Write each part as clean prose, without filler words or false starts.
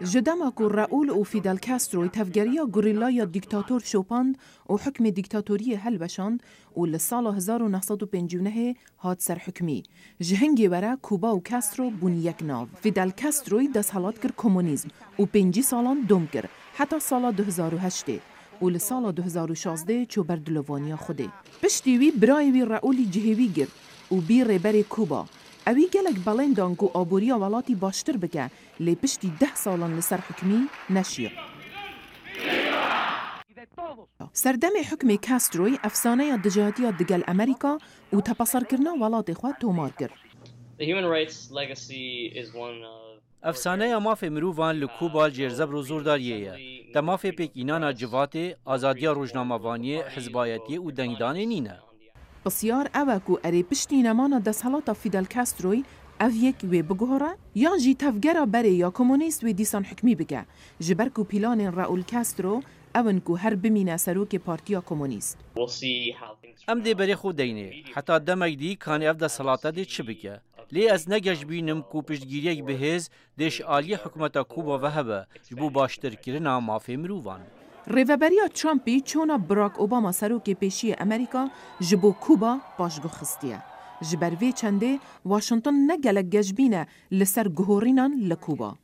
جدما کو راؤول و فیدل کاسترو تفگریا گوریلایا دیکتاتور شوپاند و حکم دیکتاتوری هلبشاند و لسال 1959 هات سر حکمی. جهنگی ورا کوبا و کاسترو بون یک ناو. فیدل کاستروی دستحالات کر کمونیسم و 5 سالان دوم کر حتی سال 2008 و لسال 2016 چو بردلوانیا خوده. پشتیوی برایوی راؤولی جهوی گر و بی ریبری کوبا. اوی گلک بلندان کو آبوریا ولاتی باشتر بکه لی پشتی 10 سالان لسر حکمی نشیه. سردم حکم کاستروی افسانه دجاتی دگل امریکا و تپسر کرنا ولات خواه تومار کر. افسانه مافی مروفان لکوبا جرزب رو زورداریه ده مافی پیکینانا جواته آزادیا روزنامه‌وانی حزبایتی و دنگدانی نینه. بسیار اوکو اری پشتی نمانا دستحالات فیدل کاستروی او یک وی بگوهره یا جی تفگره بره یا کمونیست وی دیسان حکمی بگه جبرکو پیلان راؤول کاسترو اونکو هر بمینه سروک پارتیا کمونیست. ام دی بری خود دینه حتی دمک دی کانی اف دستحالاته دی چه بگه لی از نگش بینم کو پشتگیریک بهز دیش آلی حکومتا کوبا و هبه جبو باشتر کرنا مافی مروفان. ریوبریا ترامپی چونا براک اوباما سروک پیشی امریکا جبو کوبا باشگو خستیه. جبروی چنده واشنطن نگلک گجبینه لسر گهورینان لکوبا.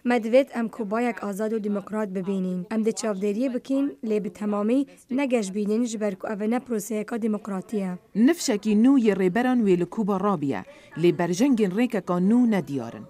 مدوید ام کوبا یک آزاد و دموکرات ببینین. ام ده چافدریه بکین لی به تمامی نگجبینین جبرکو اوه پروسه که دموکراتیه. نفشکی نو ی ریبران وی لکوبا رابیه لی برجنگین ریکا که نو ندیارن.